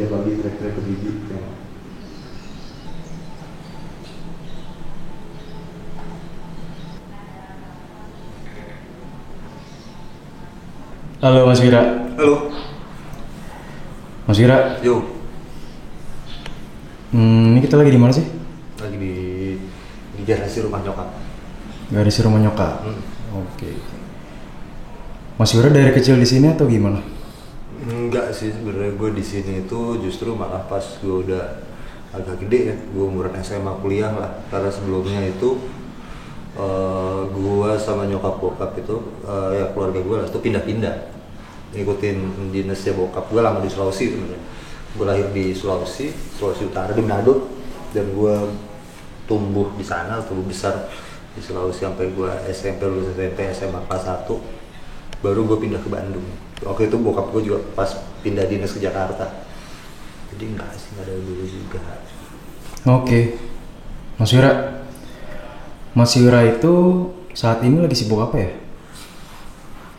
dia bagi track-track ke biji ya. Halo Mas Wira. Halo. Mas Wira. Yo. Ini kita lagi di mana sih? Lagi di garasi rumah nyokap. Garasi rumah nyokap. Oke. Mas Wira dari kecil di sini atau gimana? Enggak sih, sebenarnya gue di sini itu justru malah pas gue udah agak gede ya, gue umuran SMA kuliah lah. Karena sebelumnya itu gue sama nyokap bokap itu ya keluarga gue lah itu pindah-pindah ngikutin dinasnya bokap. Gue lama di Sulawesi sebenarnya. Gue lahir di Sulawesi Utara di Manado, dan gue tumbuh di sana, tumbuh besar di Sulawesi sampai gue SMP, lulus SMP, SMA kelas 1, baru gue pindah ke Bandung. Waktu itu bokap gue juga pas pindah dinas ke Jakarta, jadi enggak sih, enggak ada dulu juga. Oke. Mas Wira itu saat ini lagi sibuk apa ya?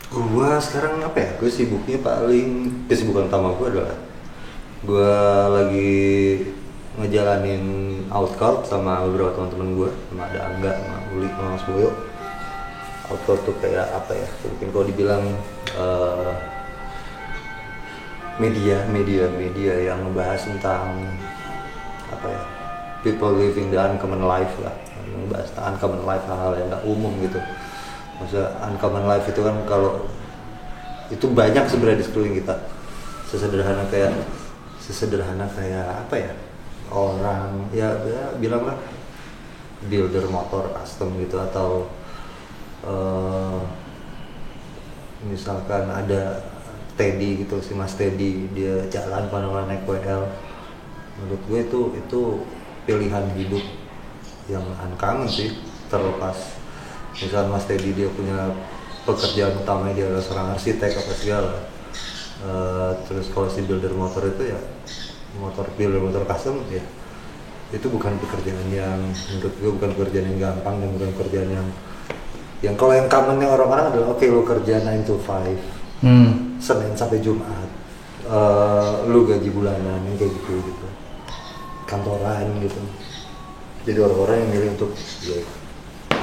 Gue sekarang apa ya, gue sibuknya paling, kesibukan utama gue adalah gue lagi ngejalanin outcard sama beberapa teman-teman gue, sama ada Angga, sama Uli, sama Mas Boyo. Outcard tuh kayak apa ya, mungkin kalau dibilang media yang membahas tentang apa ya, people living the uncommon life lah, membahas tentang uncommon life, hal-hal yang nggak umum gitu. Maksudnya uncommon life itu kan kalau itu banyak sebenarnya di sekeliling kita, sesederhana kayak apa ya, orang ya bilanglah builder motor custom gitu, atau misalkan ada Teddy gitu, si Mas Teddy, dia jalan kemana-mana naik WL. Menurut gue itu pilihan hidup yang uncommon sih. Terlepas misalkan Mas Teddy dia punya pekerjaan utama, dia adalah seorang arsitek apa segala, terus kalau si builder motor itu ya builder motor custom ya, itu bukan pekerjaan yang, menurut gue bukan pekerjaan yang gampang, dan bukan pekerjaan yang kalau yang commonnya orang-orang adalah oke, lu kerja 9 to 5 Senin sampai Jumat, lu gaji bulanan yang kayak gitu kantoran gitu. Jadi orang-orang yang milih untuk ya,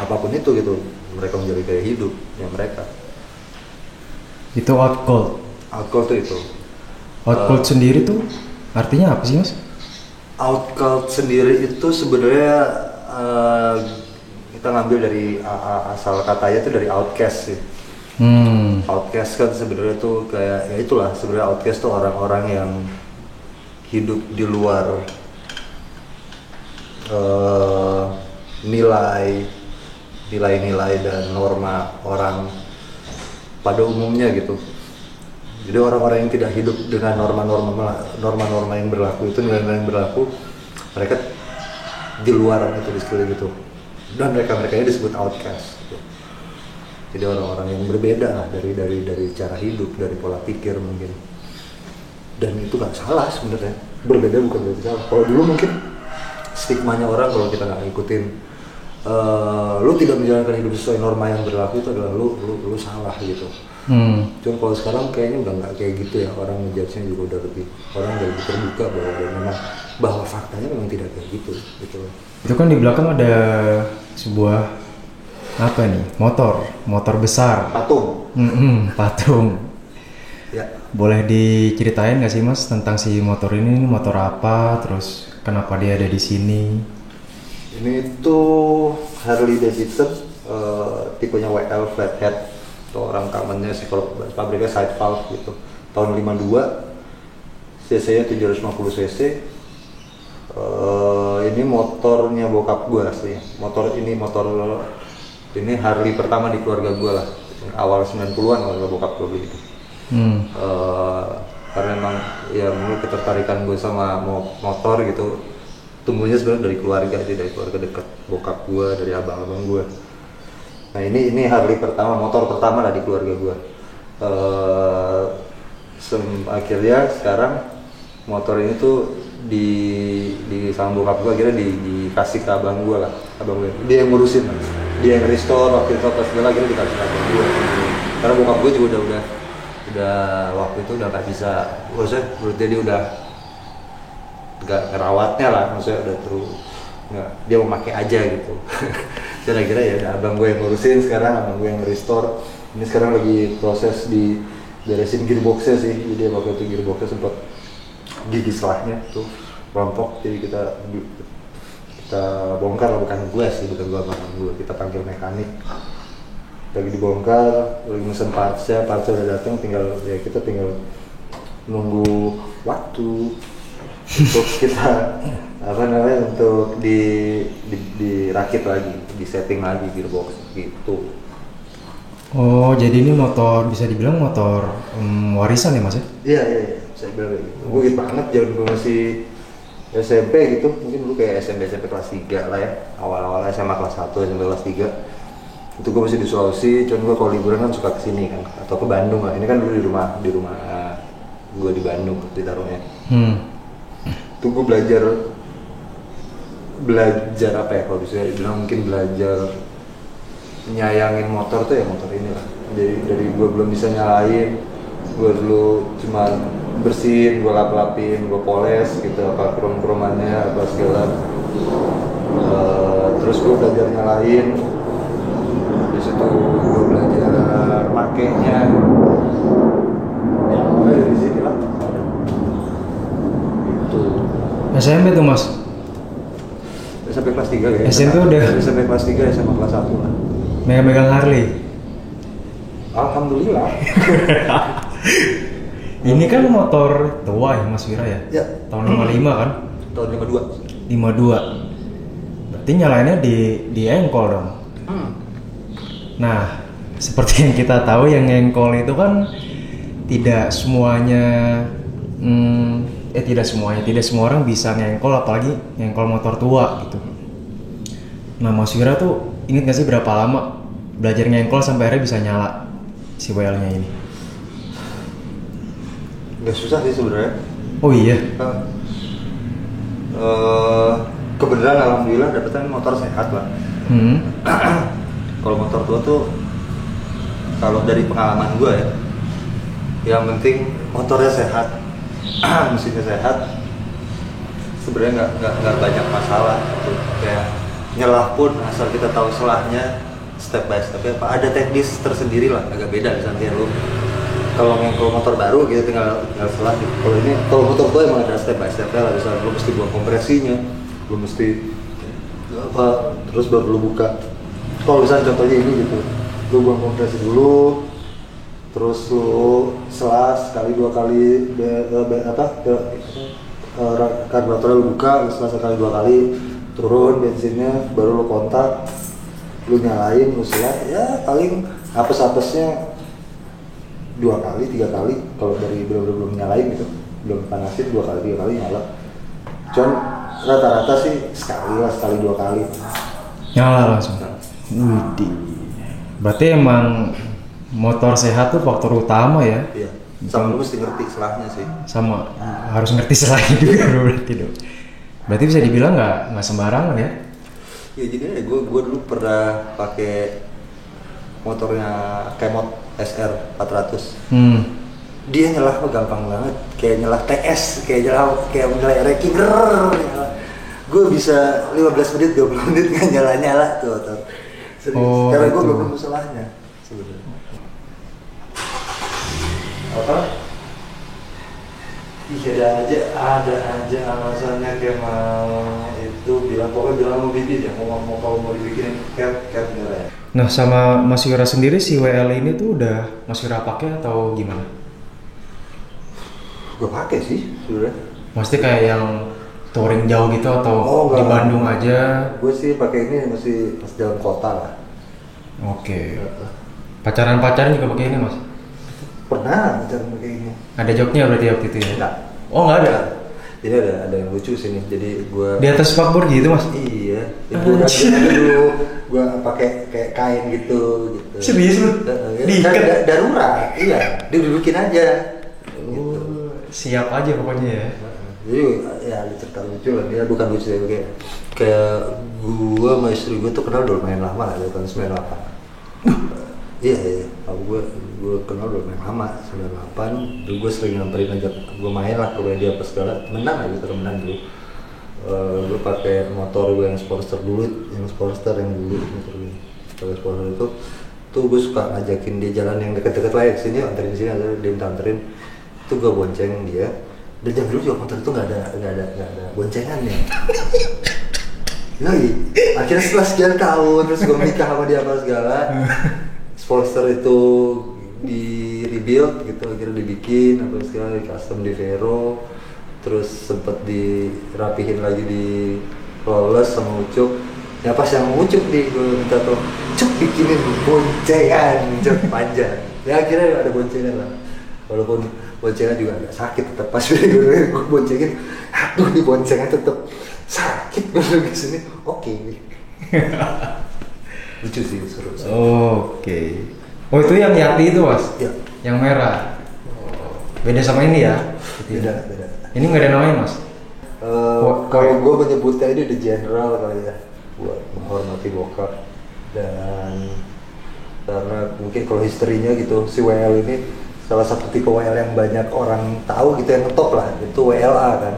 apapun itu gitu, mereka menjadi gaya hidup yang mereka. Itu outcall Outcall tuh itu. Outcall sendiri tuh artinya apa sih Mas? Outcall sendiri itu sebenarnya kita ngambil dari asal katanya itu dari outcast sih. Outcast kan sebenarnya tuh kayak ya itulah, sebenarnya outcast tuh orang-orang yang hidup di luar nilai-nilai dan norma orang pada umumnya gitu. Jadi orang-orang yang tidak hidup dengan norma-norma yang berlaku itu, nilai-nilai yang berlaku, mereka di luar itu, di sekeliling itu, dan mereka ini disebut outcast gitu. Jadi orang-orang yang berbeda lah dari cara hidup, dari pola pikir mungkin. Dan itu nggak salah sebenarnya, berbeda bukan berarti salah. Kalau dulu mungkin stigmanya orang kalau kita nggak ngikutin, lu tidak menjalankan hidup sesuai norma yang berlaku, itu adalah lu salah gitu. Cuma kalau sekarang kayaknya udah nggak kayak gitu ya, orang ngejudge-nya juga udah lebih terbuka bahwa faktanya memang tidak kayak gitu. Itu kan di belakang ada sebuah apa nih, motor besar, patung ya. Boleh diceritain nggak sih Mas tentang si motor ini motor apa, terus kenapa dia ada di sini? Ini tuh Harley Davidson, tipenya WL flathead, atau orang commonnya sih kalau pabriknya side valve gitu, tahun 52, cc nya 750 cc. Ini motornya bokap gue sih. Motor ini Harley pertama di keluarga gue lah, awal 90-an kalau bokap gue beli itu. Karena emang ya menurut ketertarikan gue sama motor gitu tumbuhnya sebenarnya dari keluarga sih, dari keluarga dekat bokap gue, dari abang-abang gue. Nah ini Harley pertama, motor pertama lah di keluarga gue. Akhirnya sekarang motor ini tuh di sama bokap gue akhirnya dikasih ke abang gue lah, abang gue dia yang ngurusin, dia yang restore waktu itu pas segala, akhirnya dikasih ke abang gue. Karena bokap gue juga udah waktu itu udah nggak bisa, maksudnya menurut dia udah nggak ngerawatnya lah, maksudnya udah terus nggak, dia mau pakai aja gitu. Saya kira ya udah abang gue yang ngurusin sekarang, abang gue yang restore. Ini sekarang lagi proses di beresin gearboxnya sih, jadi waktu itu gearboxnya sempat gigi selahnya tuh rontok, jadi kita bongkar lah, bukan gue sih, bukan gue abang gue, kita panggil mekanik, lagi dibongkar, lagi mesen partsnya udah datang, tinggal ya kita tinggal nunggu waktu untuk kita apa namanya untuk dirakit lagi, di setting lagi gearbox gitu. Oh, jadi ini motor bisa dibilang motor warisan ya Mas ya? Iya, saya bilang kayak gitu. Gue gitu banget, jangan gue masih SMP gitu, mungkin dulu kayak SMP kelas 3 lah ya, awal-awal SMA kelas 1, SMP kelas 3 itu gue masih di Sulawesi, cuman gue kalau liburan kan suka kesini kan, atau ke Bandung lah. Ini kan dulu di rumah gue di Bandung ditaruhnya. Itu gue belajar apa ya, kalau bisa dibilang mungkin belajar nyayangin motor tuh ya motor ini lah. Jadi dari gue belum bisa nyalain, gue dulu cuma bersihin, gue lap-lapin, gue poles gitu, apa krom-kromannya, apa segala. Terus gue belajar nyalain, di situ gue belajar makainya. Ya, mulai dari sini lah. Itu. SMP tuh Mas? SMP kelas 3 ya. SMP udah? SMP kelas 3, SMA kelas 1 lah. Megang Harley? Alhamdulillah. Ini kan motor tua ya Mas Wira ya? Ya. Tahun 55 kan? Tahun 52. 52. Berarti nyalainnya di engkol dong? Nah, seperti yang kita tahu yang engkol itu kan tidak semuanya tidak semua orang bisa ngengkol, apalagi ngengkol motor tua gitu. Nah Mas Wira tuh inget gak sih berapa lama belajar ngengkol sampai akhirnya bisa nyala si WL-nya ini? Gak susah sih sebenarnya. Oh iya? Kebenaran alhamdulillah dapetan motor sehat lah. Kalau motor tua tuh, kalau dari pengalaman gue ya, yang penting motornya sehat, mesinnya sehat, sebenarnya nggak banyak masalah. Kayak nyelah pun asal kita tahu selahnya step by step ya, ada teknis tersendiri lah, agak beda misalnya lu kalau motor baru gitu tinggal selah gitu. Kalau motor tua emang ada step by stepnya lah, misalnya lu mesti buang kompresinya, lu mesti apa, terus baru lu buka. Kalau misalnya contohnya ini gitu, lu buang kompresi dulu, terus lu selah sekali dua kali karburatornya lu buka, lu selah sekali dua kali, turun bensinnya, baru lu kontak, lu nyalain, lu selah, ya paling apes-apesnya 2 kali, 3 kali. Kalau dari belum nyalain gitu, belum panasin 2 kali, 3 kali nyala. Cuman rata-rata sih sekali 2 kali nyala langsung. Widih. Berarti emang motor sehat tuh faktor utama ya? Iya. Sama lu mesti ngerti selahnya sih. Sama harus ngerti selahnya juga berarti dong. Berarti bisa dibilang nggak sembarangan ya? Ya jadi gue dulu pernah pakai motornya Kemot SR 400. Dia nyelah mah gampang banget, kayak nyelah TS, kayak nyelah Racing. Gue bisa 15 menit, 20 menit nggak nyala tuh motor. Oh, karena gue gitu. belum nemu salahnya sebenarnya. Apa? Iya ada aja alasannya kayak mau itu bilang mau bikin ya, mau dibikinin cat merah ya. Nah sama Mas Wira sendiri si WL ini tuh udah Mas Wira pakai atau gimana? Gue pakai sih sebenarnya. Maksudnya kayak yang touring jauh gitu atau di Bandung aja? Gue sih pakai ini masih pas jalan kota lah. Oke. Pacaran juga pakai ini Mas? Pernah pacaran pakai ini. Ada joknya berarti waktu itu ya? Enggak. Oh nggak ada? Jadi ada yang lucu sini. Jadi gue Di atas spakbor gitu Mas? Iya. Dulu gue pakai kayak kain gitu. Serius lu? Diikat? Darurat. Iya. Didudukin aja. Gitu. Siap aja pokoknya ya. Jadi ya ada cerita lucu lah, dia bukan lucu ya, kayak gua sama istri gua tuh kenal udah lumayan lama lah, dari tahun 98. Iya, gua kenal udah lumayan lama, 98. Dulu gua sering nyamperin, ajak gua main lah, kalau dia pas segala temenan dulu. gue pakai motor gue yang Sportster dulu, yang Sportster yang dulu motor gue pakai Sportster itu tuh gue suka ngajakin dia jalan yang deket-deket lah ya, sini anterin sini, dia minta anterin, itu gue bonceng dia. Dan jam dulu juga motor itu nggak ada boncengannya. Yoi, akhirnya setelah sekian tahun terus gue menikah sama dia apa segala, Sportster itu di rebuild gitu, akhirnya dibikin apa segala, di custom di Vero, terus sempet dirapihin lagi di Lawless sama Ucup. Ya pas yang Ucup nih gue minta tuh, Cuk bikinin boncengan, Cuk panjang. Ya akhirnya ada boncengan lah, walaupun boncengan juga agak sakit tetap pas gue boncengin, aduh di boncengan tetap sakit gue ke sini. Oke. Lucu sih, seru. Oke. Oh itu yang Yati itu mas? Ya. Yang merah. Beda sama ini ya? Beda. Ini nggak ada namanya mas? Kalau gue menyebutnya ini The General kali ya, buat menghormati bokap. Dan karena mungkin kalau historinya gitu, si WL ini salah satu tipe WL yang banyak orang tahu gitu, yang ngetop lah, itu WLA kan.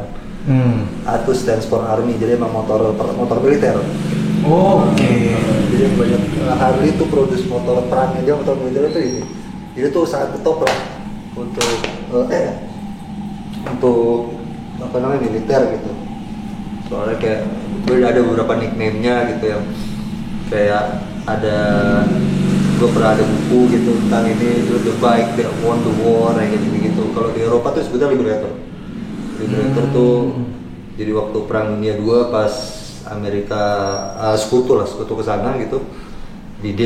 A itu stands for Army, jadi emang motor militer. Oke. Jadi yang banyak Harley itu produce motor perang aja, motor militer itu ini. Jadi tuh sangat top lah untuk apa namanya militer gitu. Soalnya kayak gue ada beberapa nickname-nya gitu yang kayak ada, gue pernah ada buku gitu tentang ini, the bike that won the war kayak gitu. Kalau di Eropa tuh sebetulnya Liberator tuh jadi waktu Perang Dunia II pas Amerika sekutu ke sana gitu, di D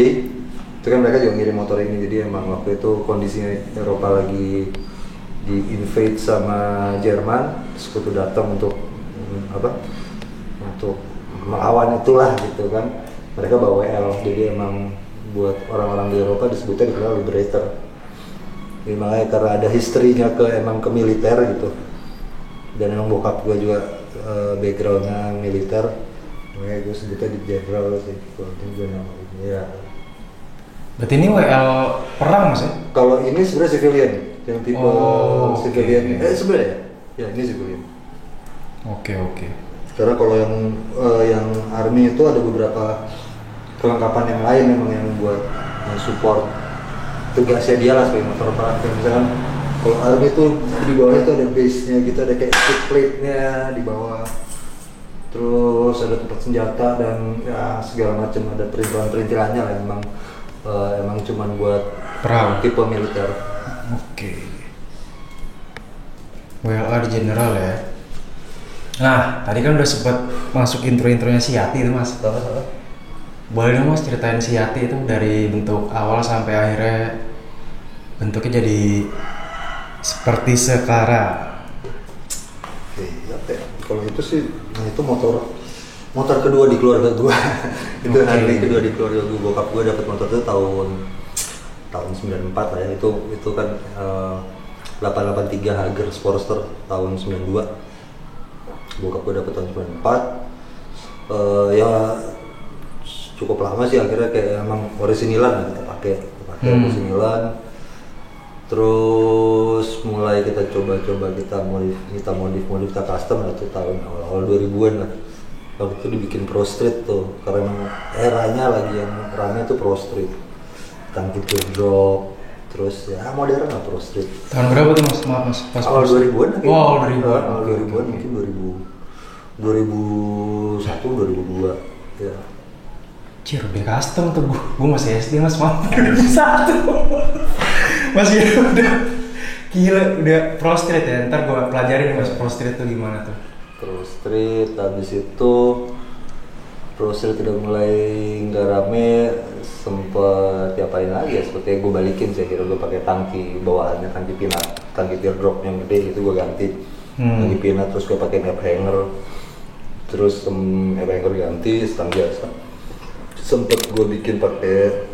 itu kan mereka juga ngirim motor ini. Jadi emang waktu itu kondisinya Eropa lagi di invade sama Jerman, sekutu datang untuk melawan itulah gitu kan. Mereka bawa WL, jadi emang buat orang-orang di Eropa disebutnya dikenal Liberator. Jadi makanya karena ada historinya ke militer gitu, dan emang bokap gue juga backgroundnya militer, makanya gue sebutnya di General sih. Kalau ini gue nama ya. Berarti ini WL perang mas ya? Kalau ini sebenarnya civilian, yang tipe civilian. Okay. Sebenarnya ya ini civilian. Oke. Karena kalau yang Army itu ada beberapa kelengkapan yang lain memang yang buat support tugasnya dia lah sebagai motor perang. Misalkan kalau Army itu di bawah itu ada base-nya gitu, ada kayak stick plate-nya di bawah, terus ada tempat senjata dan ya segala macam, ada perintilan-perintilannya lah. Emang cuman buat perang tipe militer. Oke. WLR General ya. Nah, tadi kan udah sempet masuk intro-intronya si Yati itu mas. Boleh dong mas ceritain si Yati itu dari bentuk awal sampai akhirnya bentuknya jadi seperti sekarang. Oke, Yati. Kalau itu sih, nah itu motor kedua di keluarga gua. Itu hari kedua di keluarga gua. Bokap gua dapat motor itu tahun 94 lah ya. Itu kan 883 Hager Sportster tahun 92. Bokap gue dapet tahun 94. Ya cukup lama sih, akhirnya kayak emang orisinilan lah kita pakai orisinilan. Terus mulai kita coba-coba kita modif kita custom itu tahun awal 2000-an lah. Waktu itu dibikin Pro Street tuh, karena emang eranya lagi yang rame tuh Pro Street, tangki teardrop, terus ya modern lah Pro Street. Tahun berapa tuh mas? Maaf mas. Pas awal 2000-an lah. Wow, 2000-an. Awal 2000-an mungkin 2001, 2002 ya. Cir, udah custom tuh gue masih SD mas, maaf. 2001 masih udah gila, udah Pro Street ya. Ntar gue pelajarin mas Pro Street tuh gimana tuh. Pro Street, habis itu Pro Street udah mulai nggak rame, sempet diapain lagi ya, seperti gue balikin sih, kira gue pakai tangki bawaannya, tangki pinat, tangki teardrop yang gede itu gue ganti. Tangki pinat, terus gue pakai nap hanger, terus nap hanger ganti, stang biasa. Sempet gue bikin pakai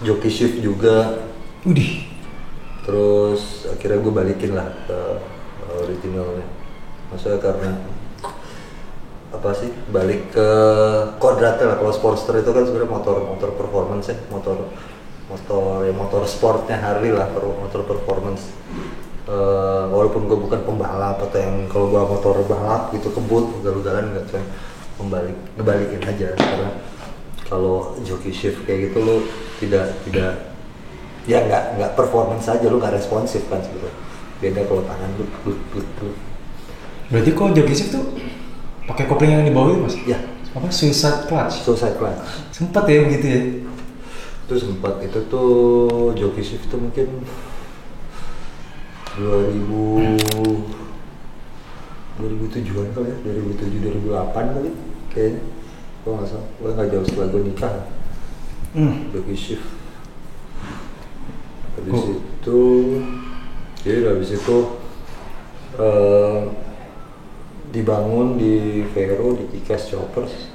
jockey shift juga. Udih. Terus akhirnya gue balikin lah ke originalnya. Maksudnya karena apa sih, balik ke kodratnya lah. Kalau Sportster itu kan sebenarnya motor performance ya, motor sportnya Harley lah, motor performance. walaupun gue bukan pembalap atau yang kalau gue motor balap gitu kebut ugal-ugalan nggak, cuma ngebalikin aja. Karena kalau joki shift kayak gitu lo tidak ya nggak performance aja, lo nggak responsif kan sebetulnya. Beda kalau tangan lu. Berarti kok joki shift tuh pakai kopling yang di bawah itu mas? Ya. Apa suicide clutch? Suicide clutch. Sempat ya begitu ya? Itu sempat, itu tuh joki shift tuh mungkin 2007-an kali ya, 2007-2008 kali kayaknya. Gue nggak salah, gue nggak jauh setelah gue nikah. Joki shift. Habis itu, jadi habis itu dibangun di Vero, di Kickers Choppers.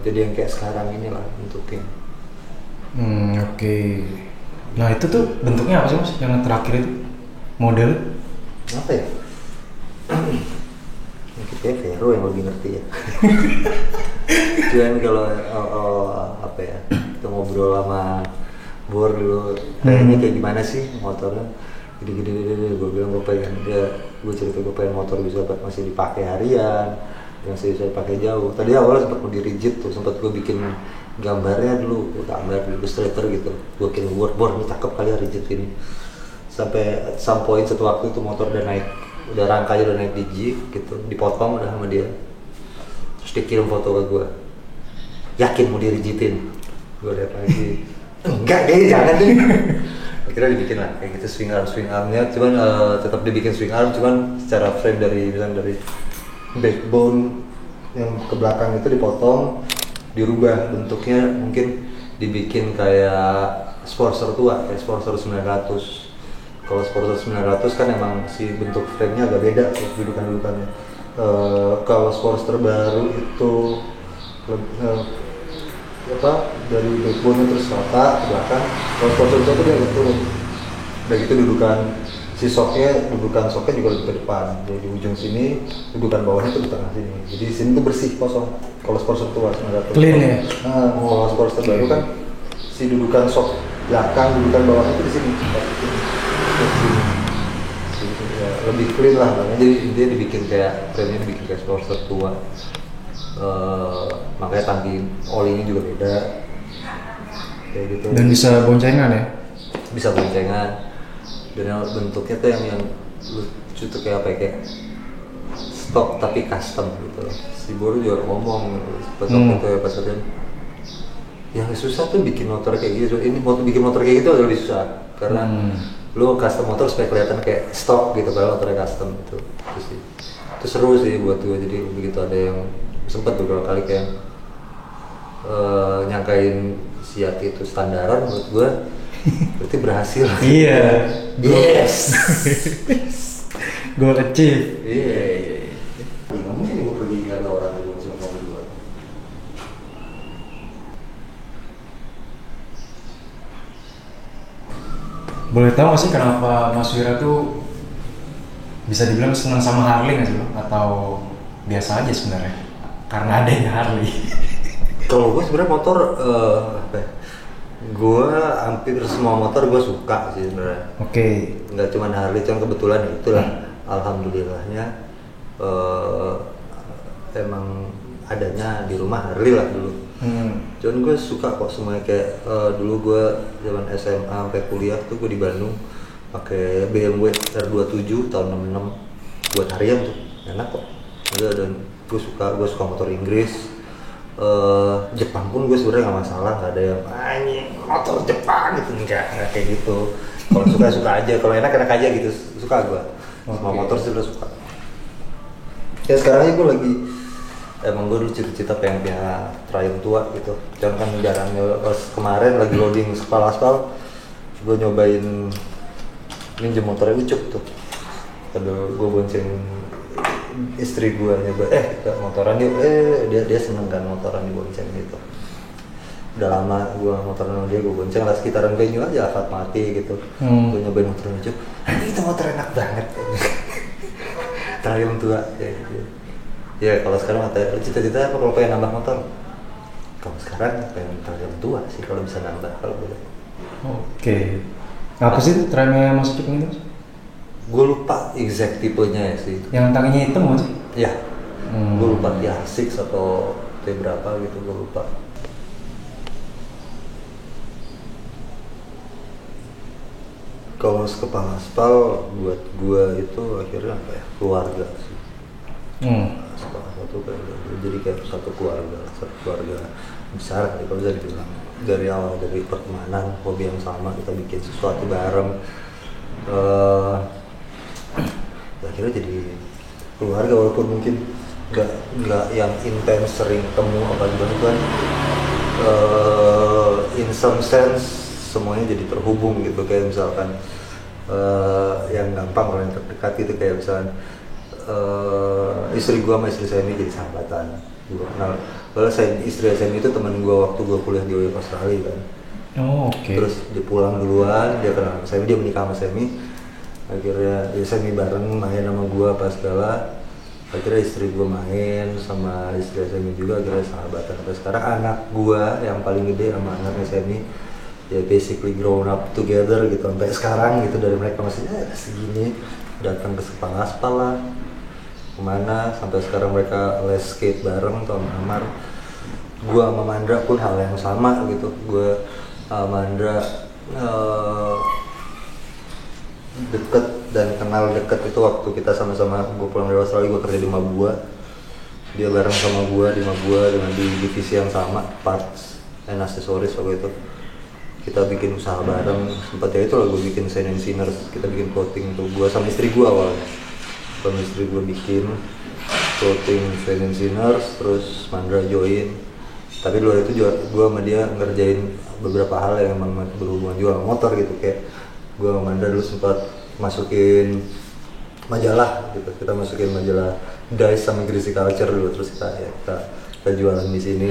Jadi yang kayak sekarang inilah bentuknya. Oke. Nah itu tuh bentuknya apa sih mas? Yang terakhir itu model? Apa ya? Kayak Vero yang lebih ngerti ya. Cuman kalau apa ya, kita ngobrol sama Bor dulu, kayaknya kayak gimana sih motornya? Gede-gede, gue bilang gue pengen, gue cerita gue pengen motor bisa masih dipakai harian, masih bisa dipakai jauh. Tadi awalnya sempat mau di rigid tuh, sempat gue bikin gambarnya dulu, gue gambar di Illustrator gitu, gue kirim Bor ini cakep kali ya rigid ini. Sampai some point satu waktu itu motor udah naik, udah rangkanya udah naik di Jeep gitu, dipotong udah sama dia. Terus dia kirim foto ke gue, yakin mau dirigitin? Gue lihat lagi, enggak deh, jangan deh. Akhirnya dibikin lah kayak gitu swing armnya, cuman tetap dibikin swing arm, cuman secara frame dari backbone yang ke belakang itu dipotong, dirubah bentuknya, mungkin dibikin kayak Sportster tua, kayak Sportster 900. Kalau Sportster 900 kan emang si bentuk frame-nya agak beda tuh dudukan-dudukannya. Kalau Sportster baru itu dari backbone terus rata ke belakang. Kalau Sportster itu dia agak turun. Udah gitu dudukan dudukan soknya juga lebih ke depan. Jadi di ujung sini, dudukan bawahnya tuh di tengah sini. Jadi sini tuh bersih, kosong. Kalau Sportster tua 900. Clean ya? Kalau Sportster baru kan si dudukan sok belakang, dudukan bawahnya tuh di sini. Ya, lebih clean lah, jadi dia dibikin kayak frame-nya dibikin kayak Sportster tua. Makanya tangki olinya juga beda kayak gitu. Dan bisa boncengan ya? Bisa boncengan. Dan yang bentuknya tuh yang lucu tuh kayak apa ya, kayak stok tapi custom gitu. Si Boru juga ngomong pas waktu itu ya, pas ada yang susah tuh bikin motor kayak gitu. Ini bikin motor kayak gitu agak lebih susah karena lu custom motor supaya kelihatan kayak stok gitu, kalau motornya custom itu sih. Itu seru sih buat gue. Jadi begitu ada yang sempat beberapa kali kayak nyangkain si Yati itu standaran, menurut gue berarti berhasil. Iya. Yes. Goal achieve. Iya. Nggak mungkin gue pergi karena orang yang cuma mau berdua. Boleh tahu nggak sih kenapa Mas Wira tuh bisa dibilang senang sama Harley nggak sih lo? Atau biasa aja sebenarnya? Karena adanya Harley. Kalau gue sebenarnya motor, gue hampir semua motor gue suka sih sebenarnya. Oke. Nggak cuma Harley, cuma kebetulan itulah alhamdulillahnya emang adanya di rumah Harley lah dulu. Cuman gue suka kok semuanya, kayak dulu gue zaman SMA sampai kuliah tuh gue di Bandung pakai BMW R27 tahun 66 buat harian tuh, enak kok. Dan gue suka motor Inggris. Jepang pun gue sebenarnya nggak masalah, nggak ada yang motor Jepang gitu, enggak kayak gitu. Kalau suka aja, kalau enak aja gitu, suka gue. Semua motor sih udah suka. Ya sekarang gue lagi, emang gue dulu cita-cita pengen punya Triumph tua gitu. Cuman kan jarang. Pas kemarin lagi loading aspal, gue nyobain minjem motornya Ucup tuh. Aduh, gue bonceng istri gue nyoba, kita motoran yuk, dia seneng kan motoran dibonceng gitu. Udah lama gue motoran sama dia, gue bonceng lah sekitaran venue aja, Alfat Mati gitu. Gue nyobain motoran Ucup, itu motor enak banget. Triumph tua ya gitu. Ya kalau sekarang cita-cita apa kalau pengen nambah motor? Kalau sekarang pengen Triumph tua sih kalau bisa nambah, kalau boleh. Oke. Apa sih itu trennya Mas Ucup itu? Gue lupa exact tipenya ya sih. Yang tangannya hitam nggak sih? Ya, gue lupa T6 atau T berapa gitu, gue lupa. Kalau sekepala aspal buat gue itu akhirnya apa ya, keluarga sih. Sekepala aspal itu kayak jadi kayak satu keluarga besar kalau bisa dibilang. Dari awal, dari pertemanan, hobi yang sama, kita bikin sesuatu bareng, akhirnya jadi keluarga. Walaupun mungkin nggak yang intens sering ketemu apa gitu kan, in some sense semuanya jadi terhubung gitu. Kayak misalkan yang gampang, kalau yang terdekat gitu, kayak misalkan istri gua sama istri saya ini jadi sahabatan. Gua kenal, padahal istri saya itu teman gua waktu gua kuliah di Australia kan. Terus dia pulang duluan, dia kenal sama Semi, dia menikah sama Semi. Akhirnya ya Semi bareng main sama gua pas segala. Akhirnya istri gua main sama istri Semi juga, akhirnya sahabatan. Sampai sekarang anak gua yang paling gede sama anaknya Semi ya basically grown up together gitu sampai sekarang gitu. Dari mereka masih segini datang ke Sekepala Aspal lah, kemana, sampai sekarang mereka les skate bareng tuh sama Amar. Gua sama Mandra pun hal yang sama gitu. Gua sama Mandra deket dan kenal deket itu waktu kita sama-sama, gue pulang dari Australia, gue kerja di rumah gua, dia bareng sama gua di rumah gua dengan di divisi yang sama, parts and aksesoris. Waktu itu kita bikin usaha bareng, sempat ya itu lah gue bikin Saint and Sinners, kita bikin clothing tuh, gua sama istri gua awalnya. Sama istri gua bikin clothing Saint and Sinners, terus Mandra join. Tapi luar itu juga gua sama dia ngerjain beberapa hal yang emang berhubungan juga sama motor gitu. Kayak gue sama Mandra dulu sempat masukin majalah gitu, kita masukin majalah Dice sama Greasy Culture dulu, terus kita jualan di sini.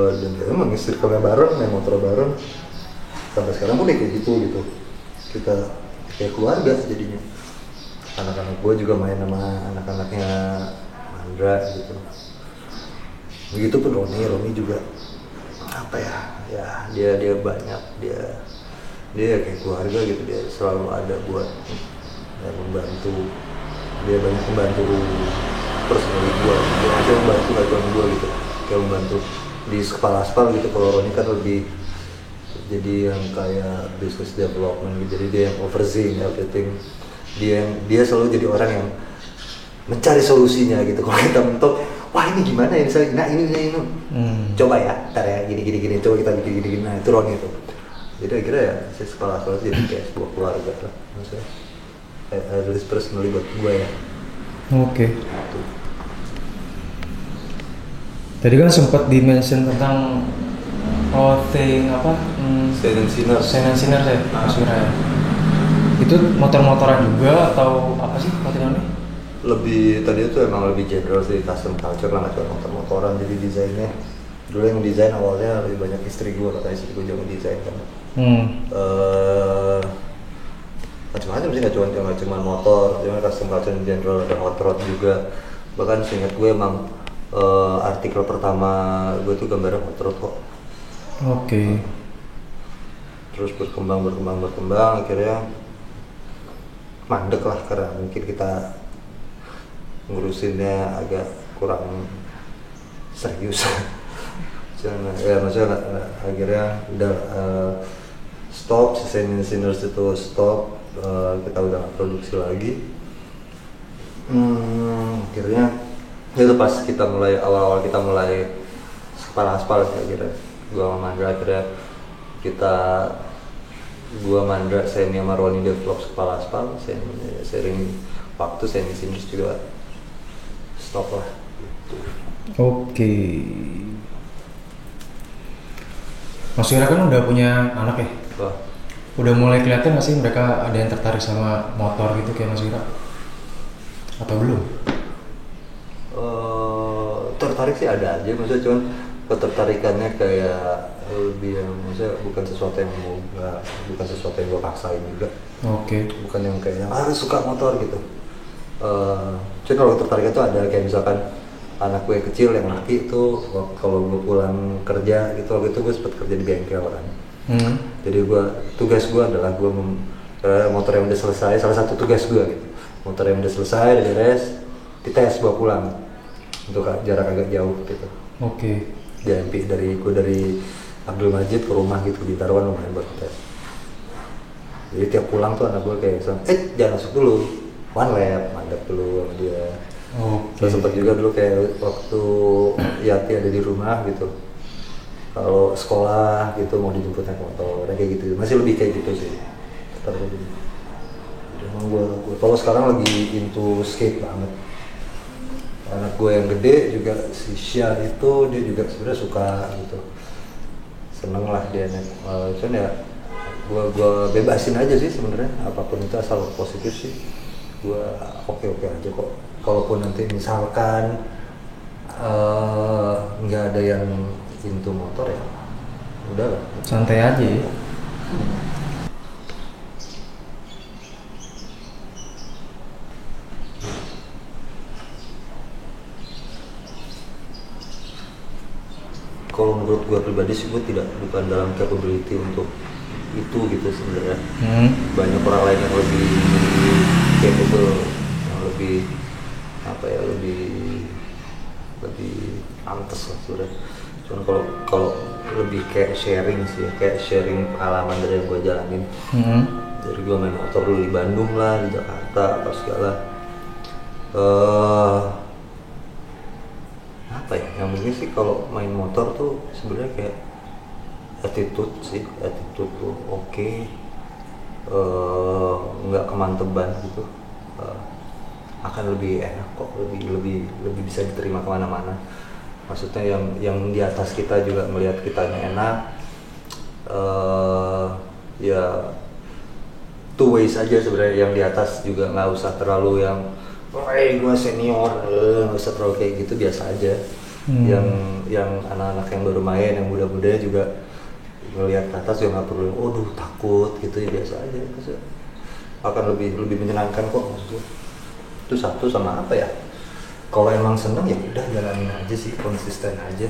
Dan emang circle-nya bareng, main motor bareng, sampai sekarang pun kayak gitu. Kita kayak keluarga jadinya. Anak-anak gue juga main sama anak-anaknya Mandra gitu. Begitupun Roni juga apa ya dia banyak, dia kayak keluarga gitu. Dia selalu ada buat ya, membantu. Dia banyak membantu personally gue, dia aja membantu gajian gue gitu, kayak membantu di Sekepala Aspal gitu. Kalau Roni kan lebih jadi yang kayak business development gitu, jadi dia yang overseeing everything. Dia selalu jadi orang yang mencari solusinya gitu. Kalau kita mentok, wah ini gimana ya misalnya, nah ini coba ya, ntar ya gini, coba kita bikin gini, nah itu Roni itu. Jadi akhirnya ya si Sekepala Aspal jadi kayak sebuah keluarga lah, maksudnya at least personally buat gue ya. Gitu. Tadi kan sempat di-mention tentang clothing apa? Saint and Sinners ya, Mas Wira ya. Itu motor-motoran juga atau apa sih clothingannya? Lebih tadi itu emang lebih general sih, custom culture lah, nggak cuma motor-motoran. Jadi desainnya dulu yang desain awalnya lebih banyak istri gue, katanya istri gue jangan desain kan. Macam-macam sih, nggak cuma motor, cuma custom culture in general, ada hot rod juga. Bahkan seingat gue emang artikel pertama gue tuh gambarnya hot rod kok. Terus berkembang akhirnya mandek lah, karena mungkin kita ngurusinnya agak kurang serius. Ya maksudnya akhirnya udah stop, Saint and Sinners itu stop, kita udah nggak produksi lagi. Akhirnya itu pas kita mulai awal-awal kita mulai Sekepala Aspal akhirnya gua sama Mandra, akhirnya gua Mandra, Semi sama Roni develop Sekepala Aspal. Sering waktu Saint and Sinners juga stop lah gitu. Mas Wira kan udah punya anak ya? Udah mulai kelihatan nggak sih mereka ada yang tertarik sama motor gitu kayak Mas Wira? Atau belum? Tertarik sih ada aja, maksudnya cuman ketertarikannya kayak lebih yang maksudnya bukan sesuatu yang gue paksain juga. Bukan yang kayak harus suka motor gitu. Cuman kalau ketertarikan tuh ada, kayak misalkan anak gue yang kecil yang laki itu kalau gue pulang kerja gitu, waktu itu gue sempet kerja di bengkel kan. Jadi tugas gue adalah motor yang udah selesai, salah satu tugas gue gitu, motor yang udah selesai dari res dites bawa pulang untuk jarak agak jauh gitu. Oke. JMP dari Abdul Majid ke rumah gitu di Tarwan lumayan buat tes. Jadi tiap pulang tuh anak gue kayak jangan masuk dulu, one lap, mandap dulu sama dia. Saya sempat juga dulu kayak waktu Yati ada di rumah gitu, kalau sekolah gitu mau dijemput naik motor, kayak gitu, masih lebih kayak gitu sih. Emang gue kalau sekarang lagi into skate banget. Anak gue yang gede juga si Syah itu dia juga sebenarnya suka gitu, seneng lah dia naik. Cuman ya gue bebasin aja sih sebenarnya, apapun itu asal positif sih. Gue oke aja kok. Kalaupun nanti misalkan nggak ada yang into motor ya udah lah, santai aja ya. Kalau menurut gue pribadi sih gue bukan dalam capability untuk itu gitu sebenarnya. Banyak orang lain yang lebih capable, yang lebih lebih pantas lah sebenarnya. Cuman kalau lebih kayak sharing sih, kayak sharing pengalaman dari yang gue jalanin. Dari gue main motor dulu di Bandung lah, di Jakarta, apa segala. Apa ya? Yang penting sih kalau main motor tuh sebenarnya kayak attitude tuh oke. Nggak kemanteban gitu. Akan lebih enak kok, lebih bisa diterima kemana-mana. Maksudnya yang di atas kita juga melihat kitanya enak. Ya two ways aja sebenarnya, yang di atas juga nggak usah terlalu yang gue senior, nggak usah terlalu kayak gitu, biasa aja. Yang anak-anak yang baru main, yang muda-muda juga ngelihat ke atas juga nggak perlu takut gitu, ya biasa aja. Maksudnya akan lebih menyenangkan kok maksudnya. Itu satu, sama apa ya, kalau emang seneng ya udah jalanin aja sih, konsisten aja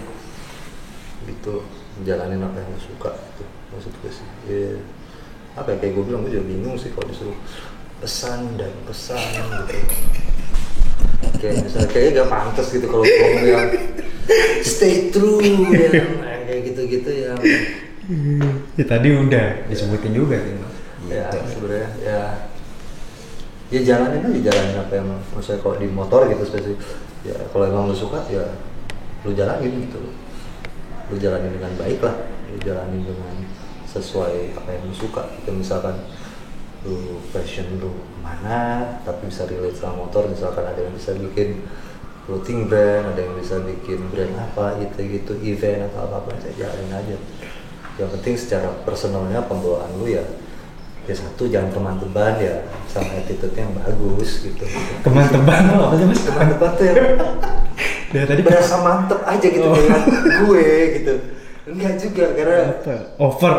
gitu, jalanin apa yang lo suka gitu maksud gue sih. Apa ya, kayak gue bilang, gue juga bingung sih kalau disuruh pesan gitu. Kayak misalnya kayaknya gak pantas gitu kalau ngomong yang stay true yang kayak gitu yang Ya tadi udah disebutin juga sih. Ya sebenarnya ya jalanin apa yang maksudnya. Kalau di motor gitu spesifik ya, kalau emang lu suka ya lu jalanin gitu, lu jalanin dengan baik lah, lu jalanin dengan sesuai apa yang lu suka gitu. Misalkan lu passion lu kemana tapi bisa relate sama motor, misalkan ada yang bisa bikin clothing brand, ada yang bisa bikin brand apa gitu event atau apa saya jalanin aja. Yang penting secara personalnya, pembawaan lu ya satu, jangan kemanteban ya, sama attitude yang bagus gitu. Kemanteban apa sih mas? Kemanteban tuh yang dari tadi berasa mantep aja gitu dengan gue gitu. Enggak juga, karena over.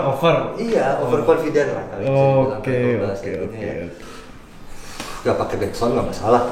Iya, over confident lah kali. Oke. Gak pakai backsound nggak masalah.